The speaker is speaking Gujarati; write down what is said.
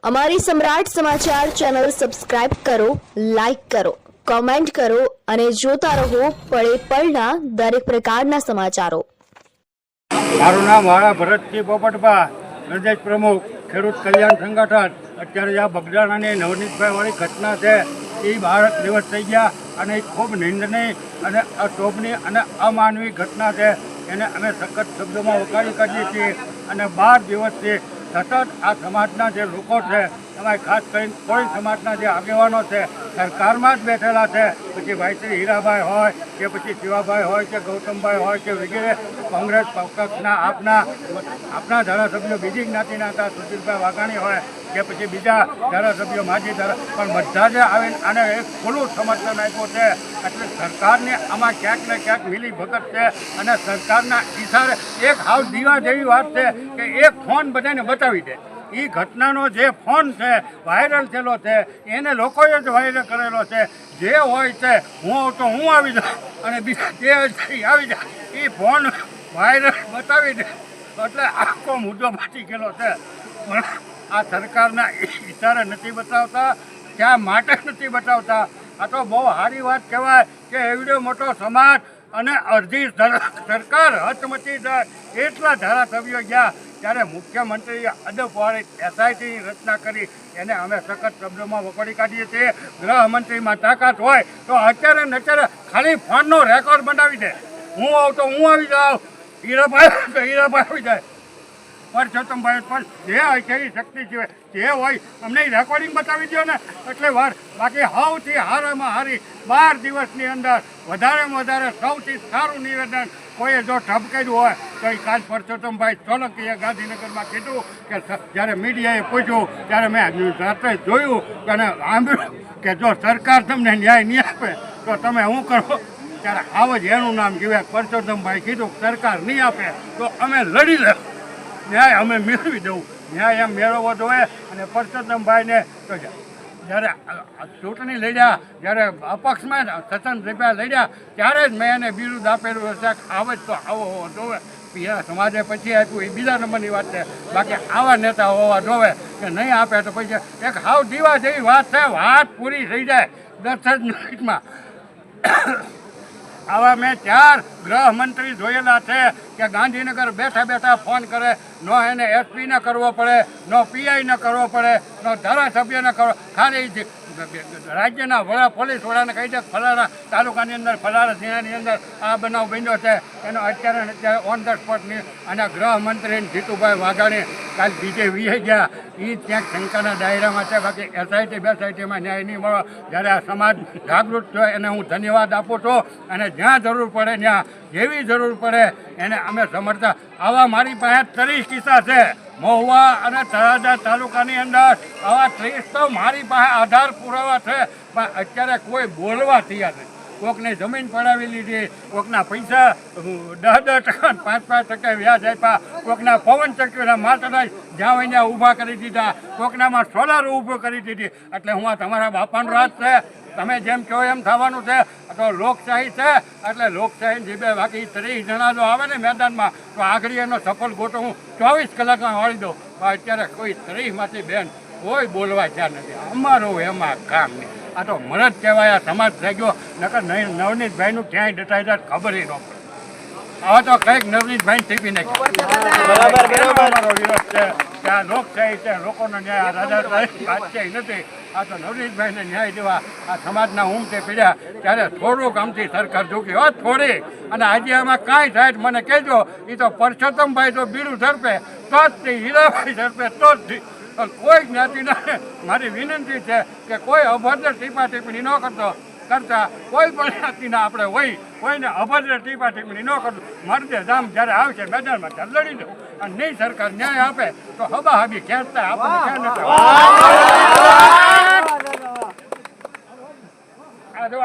અમારી સમ્રાટ સમાચાર ચેનલ સબસ્ક્રાઇબ કરો, લાઇક કરો, કોમેન્ટ કરો અને જોતા રહો પળે પળના દરેક પ્રકારના સમાચારો. મારું નામ વાળા ભરતસિંહ પોપટભા, પ્રદેશ પ્રમુખ ખેડૂત કલ્યાણ સંગઠન. અત્યારે આ બગદાણાની નવનીતભાઈ વાળી ઘટના છે એ 12 દિવસ થઈ ગયા અને એ ખૂબ નિંદનીય અને અશોભનીય અને અમાનવી ઘટના છે. એને અમે સખત શબ્દોમાં વખાણી કાઢીએ છીએ અને 12 દિવસથી સતત આ સમાજના જે લોકો છે, એમાં ખાસ કરીને કોઈ સમાજના જે આગેવાનો છે સરકારમાં જ બેઠેલા છે, પછી ભાઈશ્રી હીરાભાઈ હોય કે પછી શિવાભાઈ હોય કે ગૌતમભાઈ હોય કે વગેરે કોંગ્રેસ પક્ષના આપના ધારાસભ્યો બીજી જ્ઞાતિના હતા, સુશીલભાઈ વાઘાણી હોય કે પછી બીજા ધારાસભ્યો માજી પણ બધા જે આવીને આને એક ખુલ્લું સમર્થન આપ્યું છે. એટલે સરકારને આમાં ક્યાંક ને ક્યાંક મિલી ભગત છે અને સરકારના ઈશારે એક હાવ દીવા જેવી વાત છે કે એક ફોન બધાને બતાવી દે. એ ઘટનાનો જે ફોન છે વાયરલ થયેલો છે એને લોકોએ જ વાયરલ કરેલો છે. જે હોય છે હું તો હું આવી જાઉં અને બીજા જે આવી જાય એ ફોન વાયરલ બતાવી દે. એટલે આખો મુદ્દો બચી ગયેલો છે. પણ આ સરકારના ઈશારે નથી બતાવતા, ક્યાં માટે નથી બતાવતા. આ તો બહુ સારી વાત કહેવાય કે એવડો મોટો સમાજ અને અડધી સરકાર હચમચી જાય એટલા ધારાસભ્યો ગયા ત્યારે મુખ્યમંત્રીએ અદબવાળી એસઆઈટીની રચના કરી. એને અમે સખત શબ્દોમાં વખોડી કાઢીએ છીએ. ગૃહમંત્રીમાં તાકાત હોય તો અત્યારે ને અત્યારે ખાલી ફોનનો રેકોર્ડ બનાવી દે. હું આવું તો હું આવી જાઉં, હીરાભાઈ તો હીરાભાઈ આવી જાય, પરસોત્તમભાઈ પણ જે હોય તેવી શક્તિ છે જે હોય અમને રેકોર્ડિંગ બતાવી દો ને એટલે વાર. બાકી સૌથી હારામાં હારી 12 દિવસની અંદર વધારેમાં વધારે સૌથી સારું નિવેદન કોઈએ જો ઠપકાર્યું હોય તો એ કાલ પરસોત્તમભાઈ સોલંકીએ ગાંધીનગરમાં કીધું કે જ્યારે મીડિયાએ પૂછ્યું ત્યારે મેં રાત્રે જોયું અને સાંભળ્યું કે જો સરકાર તમને ન્યાય નહીં આપે તો તમે શું કરો. ત્યારે આવ જ એનું નામ કહેવાય. પરસોત્તમભાઈ કીધું સરકાર નહીં આપે તો અમે લડી લે, ન્યાય અમે મેળવી દઉં. ન્યાય એમ મેળવવો જોઈએ. અને પરસોત્તમભાઈને તો જ્યારે ચૂંટણી લડ્યા, જ્યારે અપક્ષમાં સતન રૂપિયા લડ્યા ત્યારે જ મેં એને બિરુદ આપેલું હશે. આવે જ તો આવો હોવો જોવે. સમાજે પછી આપ્યું એ બીજા નંબરની વાત છે. બાકી આવા નેતા હોવા જોવે કે નહીં આપે તો પછી એક હાવ દીવા જેવી વાત છે. વાત પૂરી થઈ જાય 10 જ મિનિટમાં. આવા મેં 4 ગૃહમંત્રી જોયેલા છે કે ગાંધીનગર બેઠા બેઠા ફોન કરે. ન એને એસપી ને કરવો પડે, ન પીઆઈ ને કરવો પડે, ન ધારાસભ્યને કરવો, ખાલી રાજ્યના વડા પોલીસ વડાને કહી દે ફલાણા તાલુકાની અંદર ફલાણા જિલ્લાની અંદર આ બનાવ બન્યો છે. એનો અત્યારે ઓન ધ સ્પોટની અને ગૃહમંત્રી જીતુભાઈ વાઘાણી કાલ બીજે વીએ ગયા. એ ક્યાંક શંકાના દાયરામાં છે. બાકી એસઆઈટી બેસઆઈટીમાં ન્યાય નહીં મળો. જ્યારે આ સમાજ જાગૃત છે એને હું ધન્યવાદ આપું છું. અને જ્યાં જરૂર પડે ત્યાં જેવી જરૂર પડે એને અમે સમર્થન. આવા મારી પાસે 30 કિસ્સા છે મહુવા અને તળાજા તાલુકાની અંદર. આવા 30 તો મારી પાસે આધાર પુરાવા છે. પણ અત્યારે કોઈ બોલવા તૈયાર નહીં. કોકને જમીન પડાવી લીધી, કોકના પૈસા 10% 5% વ્યાજ આપ્યા, કોકના પવન ચક્કીઓના માથાના જ્યાં હોય ત્યાં ઊભા કરી દીધા, કોકનામાં સોલાર ઊભો કરી દીધી. એટલે હું આ તમારા બાપાનો રાજ છે, તમે જેમ કહો એમ થવાનું છે. તો લોકશાહી છે એટલે લોકશાહી જીભે. બાકી 30 જણા જો આવે ને મેદાનમાં તો આગળ એનો સફળ ગોટો હું 24 કલાકમાં વાળી દઉં. અત્યારે કોઈ 30માંથી બેન કોઈ બોલવા ત્યાં નથી. અમારું એમાં કામ નહીં. આ તો મરદ કહેવાય. આ સમાજ થઈ ગયો. નકર નવનીતભાઈનું ક્યાંય ડટાઈ ખબર ન પડે. હવે તો કંઈક નવનીતભાઈ ટીપી નાખ્યું. અમારો વિરોધ છે કે આ લોકશાહી છે, લોકોનો ન્યાય. આ રાજાશાહી બાદશાહી નથી. આ તો નવનીતભાઈને ન્યાય દેવા આ સમાજના ઉમટે પીડ્યા ત્યારે થોડુંક આમથી સરકાર ઝૂકી હોત થોડી. અને આજે આમાં કાંઈ થાય મને કહેજો. એ તો પરસોત્તમભાઈ તો બીડું ઝડપે તો જ થઈ, હીરાભાઈ ઝડપે તો જ થઈ. કોઈ જ્ઞાતિના મારી વિનંતી છે કે કોઈ અભદ્ર ટીપા ટીપણી ન કરતા કોઈ પણ જ્ઞાતિના આપણે હોય કોઈને અભદ્ર ટીપા ટીપણી ન કરતું. મરદે જામ જ્યારે આવશે મેદાનમાં ત્યારે લડી દઉં. અને નહીં સરકાર ન્યાય આપે તો હબા હબી ખેંચતા આપણને ક્યાં નથી.